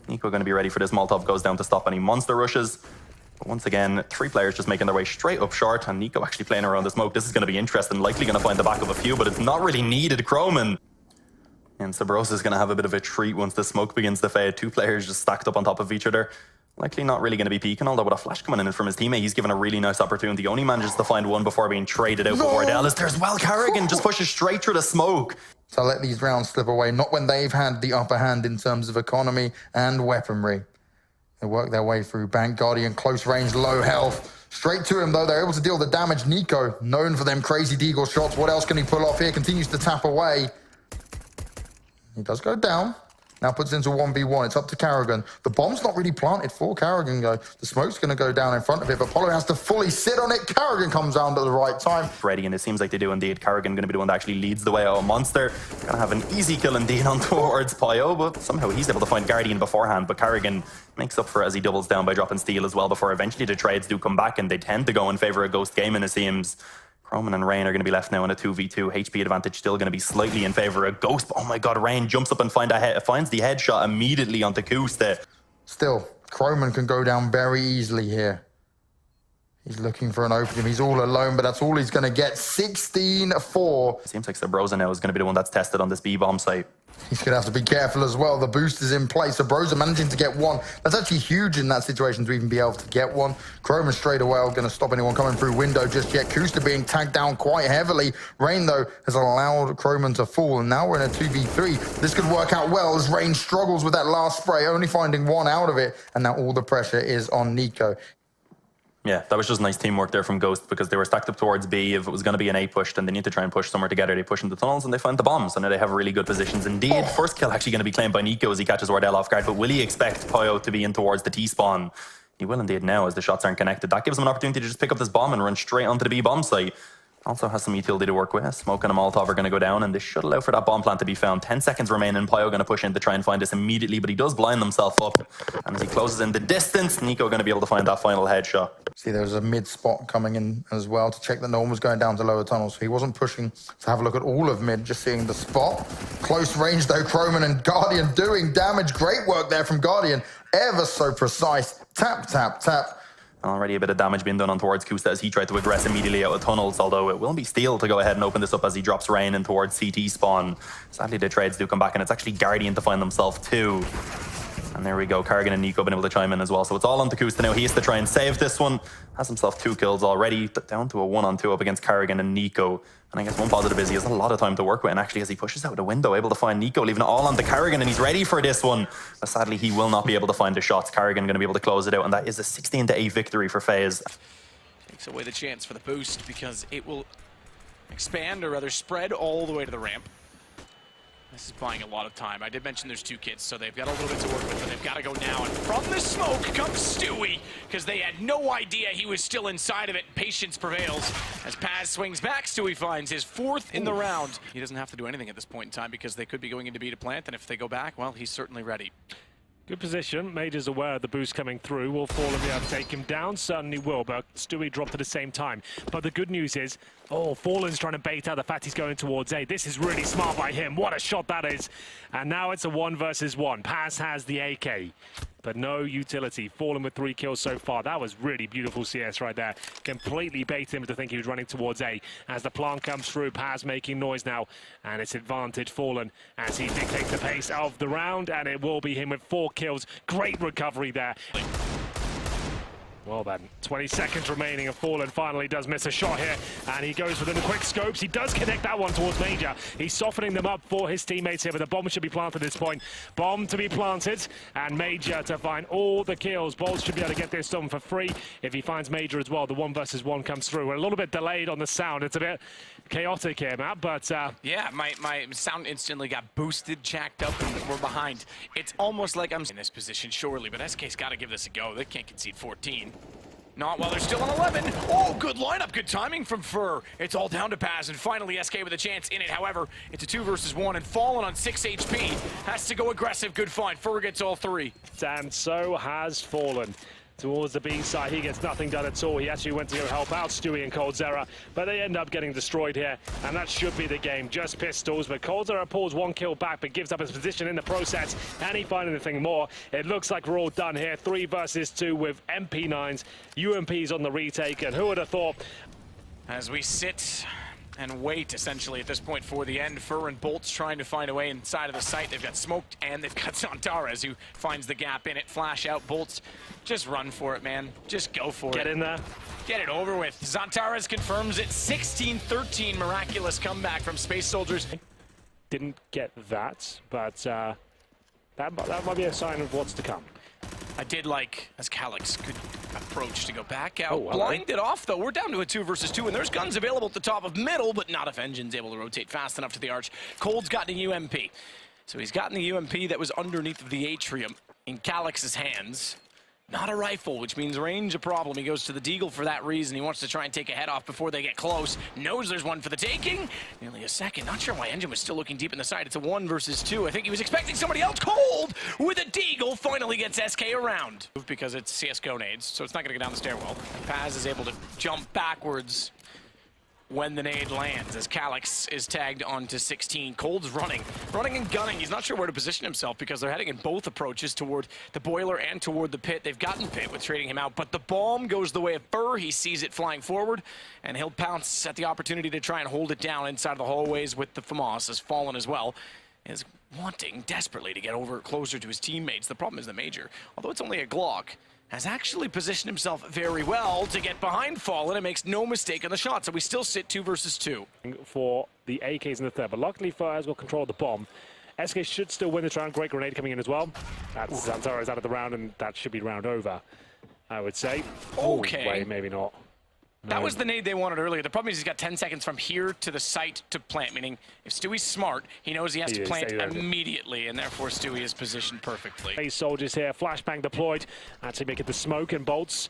Nico going to be ready for this. Molotov goes down to stop any monster rushes. But once again, 3 players just making their way straight up short, and Nico actually playing around the smoke. This is going to be interesting. Likely going to find the back of a few, but it's not really needed. Cromen. And Sabrosa is going to have a bit of a treat once the smoke begins to fade. 2 players just stacked up on top of each other. Likely not really going to be peeking, although with a flash coming in from his teammate, he's given a really nice opportunity. Only manages to find one before being traded out before Dallas. There's well, Carrigan just pushes straight through the smoke. So let these rounds slip away, not when they've had the upper hand in terms of economy and weaponry. They work their way through. Bank Guardian, close range, low health. Straight to him, though. They're able to deal the damage. Nico, known for them crazy deagle shots. What else can he pull off here? Continues to tap away. He does go down. Now puts it into 1v1. It's up to Carrigan. The bomb's not really planted for Carrigan, though. The smoke's going to go down in front of it, but Polo has to fully sit on it. Carrigan comes down at the right time. Ready, and it seems like they do indeed. Carrigan going to be the one that actually leads the way out of Monster. Going to have an easy kill indeed on towards Pio, but somehow he's able to find Guardian beforehand. But Carrigan makes up for it as he doubles down by dropping Steel as well before eventually the trades do come back, and they tend to go in favor of Ghost Gaming, it seems. Cromen and Rain are going to be left now in a 2v2. HP advantage still going to be slightly in favor of Ghost. Oh my god, Rain jumps up and finds the headshot immediately onto Kuste. Still, Cromen can go down very easily here. He's looking for an opening. He's all alone, but that's all he's going to get. 16-4. Seems like Sabrosa now is going to be the one that's tested on this B-bomb site. He's going to have to be careful as well. The boost is in place. Sabrosa managing to get one. That's actually huge in that situation to even be able to get one. Cromen straight away are going to stop anyone coming through window just yet. Kusta being tagged down quite heavily. Rain, though, has allowed Cromen to fall, and now we're in a 2v3. This could work out well as Rain struggles with that last spray, only finding one out of it, and now all the pressure is on Nico. Yeah, that was just nice teamwork there from Ghost, because they were stacked up towards B. If it was going to be an A push, then they need to try and push somewhere together. They push into tunnels and they find the bombs. So now they have really good positions indeed. First kill actually going to be claimed by Nico as he catches Wardell off guard. But will he expect Pio to be in towards the T-spawn? He will indeed now as the shots aren't connected. That gives him an opportunity to just pick up this bomb and run straight onto the B bomb site. Also has some utility to work with. Smoke and a Molotov are going to go down, and this should allow for that bomb plant to be found. 10 seconds remaining. Pio going to push in to try and find this immediately, but he does blind himself up. And as he closes in the distance, Nico going to be able to find that final headshot. See, there was a mid spot coming in as well to check that no one was going down to lower tunnels. So he wasn't pushing to have a look at all of mid, just seeing the spot. Close range, though, Cromen and Guardian doing damage. Great work there from Guardian. Ever so precise. Tap, tap, tap. Already a bit of damage being done on towards Kusta as he tried to aggress immediately out of tunnels, although it will be Steel to go ahead and open this up as he drops Rain in towards CT spawn. Sadly, the trades do come back, and it's actually Guardian to find themselves too. And there we go, Carrigan and Nico been able to chime in as well. So it's all on to Kusta now. He has to try and save this one. Has himself 2 kills already, down to a 1-on-2 up against Carrigan and Nico. And I guess one positive is he has a lot of time to work with, and actually as he pushes out the window, able to find Nico, leaving it all on to Carrigan, and he's ready for this one. But sadly, he will not be able to find the shots. Carrigan going to be able to close it out, and that is a 16-8 victory for FaZe. Takes away the chance for the boost because it will expand, or rather spread, all the way to the ramp. This is buying a lot of time. I did mention there's 2 kits, so they've got a little bit to work with, but they've got to go now. And from the smoke comes Stewie, because they had no idea he was still inside of it. Patience prevails. As Paz swings back, Stewie finds his 4th in the round. He doesn't have to do anything at this point in time because they could be going into B to plant, and if they go back, well, he's certainly ready. Good position. Major's aware of the boost coming through. Will Fallen be able to take him down? Certainly will, but Stewie dropped at the same time. But the good news is, Fallen's trying to bait out the fact he's going towards A. This is really smart by him. What a shot that is. And now it's a 1 versus 1. Paz has the AK, but no utility. Fallen with 3 kills so far. That was really beautiful CS right there. Completely baited him to think he was running towards A. As the plant comes through, Paz making noise now, and it's advantage Fallen as he dictates the pace of the round, and it will be him with 4 kills. Great recovery there. Well then, 20 seconds remaining, and Fallen finally does miss a shot here, and he goes within the quick scopes. He does connect that one towards Major. He's softening them up for his teammates here, but the bomb should be planted at this point. Bomb to be planted, and Major to find all the kills. Bolts should be able to get this done for free if he finds Major as well. The 1 versus 1 comes through. We're a little bit delayed on the sound. It's a bit chaotic here, Matt, but... Yeah, my sound instantly got boosted, jacked up, and we're behind. It's almost like I'm in this position, surely, but SK's got to give this a go. They can't concede 14. Not while they're still on 11. Oh, good lineup, good timing from Fur. It's all down to Paz, and finally SK with a chance in it. However, it's a 2 versus 1, and Fallen on 6 HP. Has to go aggressive, good find. Fur gets all 3. And so has Fallen. towards the B side. He gets nothing done at all. He actually went to go help out Stewie and coldzera, but they end up getting destroyed here, and that should be the game. Just pistols, but coldzera pulls one kill back, but gives up his position in the process. Can he find anything more? It looks like we're all done here. 3 versus 2 with MP9s, UMPs on the retake, and who would have thought? As we sit and wait, essentially, at this point for the end. Fur and Bolt's trying to find a way inside of the site. They've got smoked, and they've got Zantares, who finds the gap in it. Flash out, Bolt's just run for it, man. Just go for it. Get in there. Get it over with. Zantares confirms it. 16-13, miraculous comeback from Space Soldiers. Didn't get that, but that might be a sign of what's to come. I did like, as Calyx could approach to go back out. Oh, blinded off, though. We're down to a 2 versus 2, and there's guns available at the top of middle, but not if Engine's able to rotate fast enough to the arch. Cold's gotten a UMP. So he's gotten the UMP that was underneath of the atrium in Calyx's hands. Not a rifle, which means range a problem. He goes to the Deagle for that reason. He wants to try and take a head off before they get close. Knows there's one for the taking. Nearly a second. Not sure why Engine was still looking deep in the side. It's a 1 versus 2. I think he was expecting somebody else. Cold with a Deagle finally gets SK around. Because it's CSGO nades, so it's not going to go down the stairwell. Paz is able to jump backwards when the nade lands, as Calyx is tagged onto 16. Cold's running and gunning. He's not sure where to position himself because they're heading in both approaches toward the boiler and toward the pit. They've gotten pit with trading him out, but the bomb goes the way of Fur. He sees it flying forward, and he'll pounce at the opportunity to try and hold it down inside of the hallways with the FAMAS, as Fallen as well is wanting desperately to get over closer to his teammates. The problem is the Major, although it's only a Glock, has actually positioned himself very well to get behind Fallen and makes no mistake on the shot. So we still sit 2 versus 2. For the AKs in the third, but luckily Fur has got control of the bomb. SK should still win this round. Great grenade coming in as well. That's Zantares out of the round, and that should be round over, I would say. Okay. Ooh, wait, maybe not. That was the nade they wanted earlier. The problem is he's got 10 seconds from here to the site to plant, meaning if Stewie's smart, he knows he has to plant immediately, and therefore Stewie is positioned perfectly. Space Soldiers here, flashbang deployed, actually making the smoke and bolts.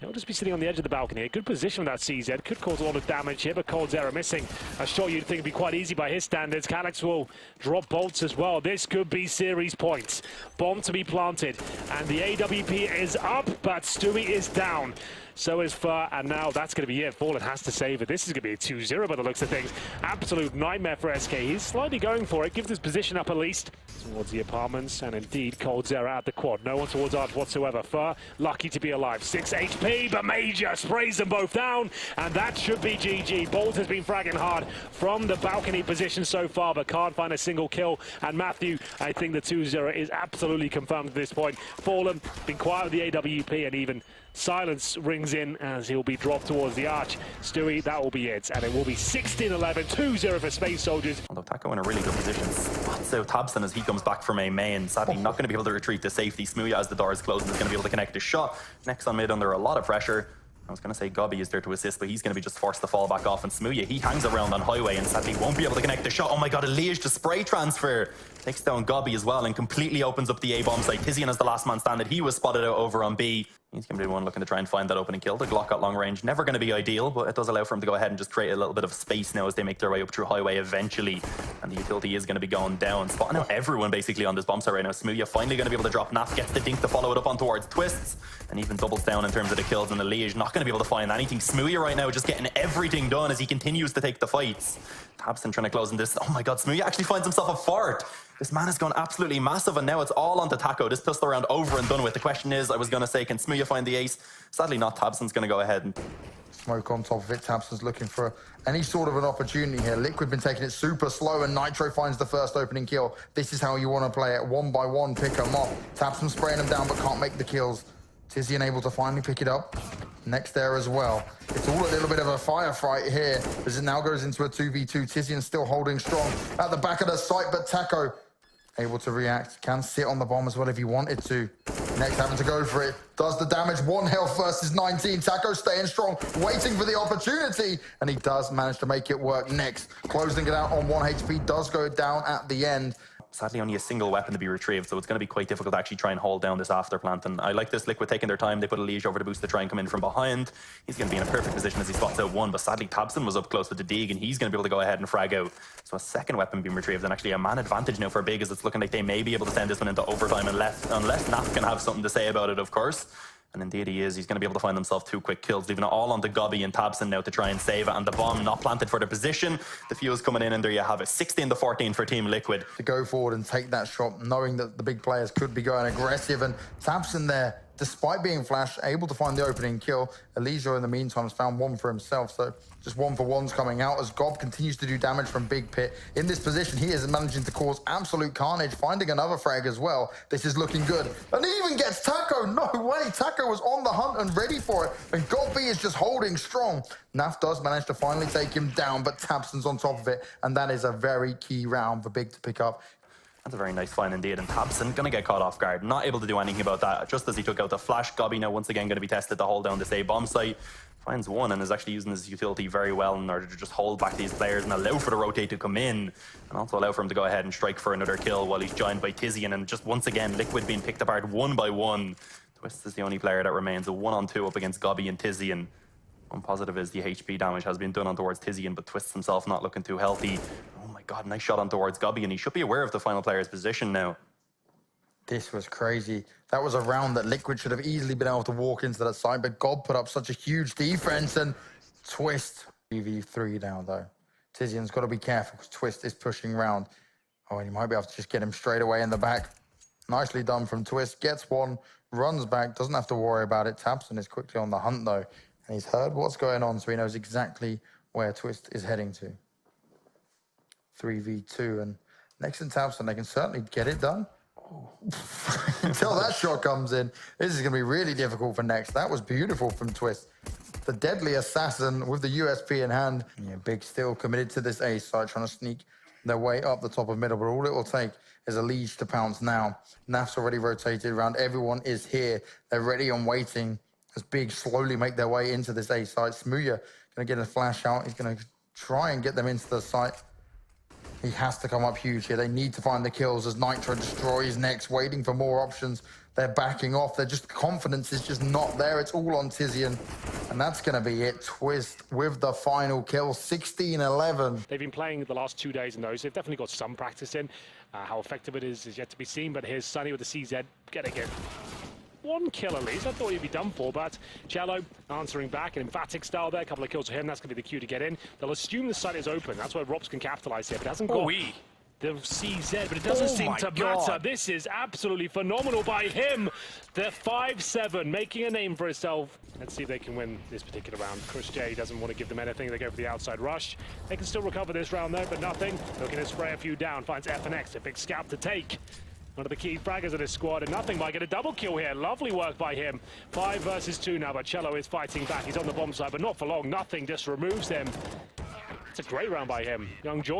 He'll just be sitting on the edge of the balcony. A good position with that CZ. Could cause a lot of damage here, but coldzera missing a shot you'd think would be quite easy by his standards. Calyx will drop bolts as well. This could be series points. Bomb to be planted, and the AWP is up, but Stewie is down. So is Fur, and now that's going to be it. Fallen has to save it. This is going to be a 2-0 by the looks of things. Absolute nightmare for SK. He's slightly going for it. Gives his position up at least towards the apartments, and indeed coldzera at the quad. No one towards arch whatsoever. Fur lucky to be alive. 6 HP, but Major sprays them both down, and that should be GG. Bolt has been fragging hard from the balcony position so far, but can't find a single kill. And Matthew, I think the 2-0 is absolutely confirmed at this point. Fallen been quiet with the AWP, and even silence rings in as he'll be dropped towards the arch. Stewie, that will be it, and it will be 16-11, 2-0 for Space Soldiers. Although Taco in a really good position, spots out Tabson as he comes back from a main. Sadly, not going to be able to retreat to safety. Smooya, as the door is closed, is going to be able to connect his shot. Next on mid under a lot of pressure. I was going to say Gobby is there to assist, but he's going to be just forced to fall back off. And Smooya, he hangs around on highway and sadly won't be able to connect the shot. Oh my god, a Liege to spray transfer. Takes down Gobby as well and completely opens up the A-bomb site. Tizian as the last man standing. He was spotted out over on B. He's going to be the one looking to try and find that opening kill. The Glock at long range, never going to be ideal, but it does allow for him to go ahead and just create a little bit of space now as they make their way up through highway eventually. And the utility is going to be going down. Spotting out everyone basically on this bomb site right now. Smooya finally going to be able to drop Naf, gets the dink to follow it up on towards Twists, and even doubles down in terms of the kills. And the Liege not going to be able to find anything. Smooya right now just getting everything done as he continues to take the fights. Tabson trying to close in this. Oh my god, Smooya actually finds himself a fort. This man has gone absolutely massive, and now it's all onto Taco. This pistol round over and done with. The question is, I was going to say, can Smooya find the ace? Sadly not. Tabson's going to go ahead and smoke on top of it. Tabson's looking for any sort of an opportunity here. Liquid been taking it super slow, and Nitro finds the first opening kill. This is how you want to play it. 1 by 1, pick them off. Tabson spraying them down, but can't make the kills. Tizian able to finally pick it up. Next there as well. It's all a little bit of a firefight here as it now goes into a 2v2. Tizian still holding strong at the back of the site, but Taco able to react. Can sit on the bomb as well if he wanted to. Next having to go for it. Does the damage. 1 health versus 19. Taco staying strong, waiting for the opportunity, and he does manage to make it work. Next, closing it out on 1 HP, does go down at the end. Sadly, only a single weapon to be retrieved, so it's going to be quite difficult to actually try and hold down this after plant. And I like this. Liquid taking their time. They put a Liege over the boost to try and come in from behind. He's going to be in a perfect position as he spots out one, but sadly Tabson was up close with the Dig, and he's going to be able to go ahead and frag out. So a second weapon being retrieved, and actually a man advantage now for Big, as it's looking like they may be able to send this one into overtime unless Naf can have something to say about it, of course. And indeed he is. He's going to be able to find himself 2 quick kills, leaving it all onto Gobby and Tabson now to try and save it. And the bomb not planted for the position. The fuse coming in, and there you have it. 16-14 for Team Liquid. To go forward and take that shot, knowing that the big players could be going aggressive. And Tabson there, despite being flashed, able to find the opening kill. Elijah, in the meantime, has found one for himself. So just 1-for-1s coming out as Gob continues to do damage from Big Pit. In this position, he is managing to cause absolute carnage, finding another frag as well. This is looking good. And he even gets Taco. No way. Taco was on the hunt and ready for it. And Gob B is just holding strong. Naf does manage to finally take him down, but Tabson's on top of it. And that is a very key round for Big to pick up. That's a very nice find indeed, and Tabson going to get caught off guard. Not able to do anything about that, just as he took out the flash. Gobby now once again going to be tested to hold down this A bomb site. Finds one and is actually using his utility very well in order to just hold back these players and allow for the rotate to come in. And also allow for him to go ahead and strike for another kill while he's joined by Tizian. And just once again, Liquid being picked apart 1 by 1. Twist is the only player that remains, a 1-on-2 up against Gobby and Tizian. One positive is the HP damage has been done on towards Tizian, but Twist himself not looking too healthy. Oh my god, nice shot on towards Gobby, and he should be aware of the final player's position now. This was crazy. That was a round that Liquid should have easily been able to walk into that side, but Gob put up such a huge defense, and Twist 3v3 now, though. Tizian's got to be careful because Twist is pushing round. Oh, and he might be able to just get him straight away in the back. Nicely done from Twist. Gets one, runs back, doesn't have to worry about it. Tabson is quickly on the hunt, though. And he's heard what's going on, so he knows exactly where Twist is heading to. 3v2, and next in Tabson, they can certainly get it done. Until that shot comes in, this is going to be really difficult for next. That was beautiful from Twist. The deadly assassin with the USP in hand. Yeah, Big still committed to this A side, trying to sneak their way up the top of middle, but all it will take is a leash to pounce now. Naf's already rotated around. Everyone is here. They're ready and waiting as Big slowly make their way into this A site. Smooya going to get a flash out. He's going to try and get them into the site. He has to come up huge here. They need to find the kills as Nitro destroys next, waiting for more options. They're backing off. They're just, confidence is just not there. It's all on Tizian. And that's going to be it. Twist with the final kill, 16-11. They've been playing the last 2 days in those. They've definitely got some practice in. How effective it is yet to be seen. But here's Sunny with the CZ getting it. 1 kill at least. I thought he'd be done for, but Cello answering back, an emphatic style there. A couple of kills for him. That's going to be the cue to get in. They'll assume the site is open. That's where Rops can capitalize here, but it hasn't got the CZ, but it doesn't seem to matter. This is absolutely phenomenal by him. The 5-7, making a name for himself. Let's see if they can win this particular round. Chris J doesn't want to give them anything. They go for the outside rush. They can still recover this round though, but nothing. Looking to spray a few down. Finds FNX, a big scalp to take. One of the key fraggers of this squad, and nothing might get a double kill here. Lovely work by him. 5 versus 2 now, but Cello is fighting back. He's on the bomb side, but not for long. Nothing just removes him. It's a great round by him. Young George.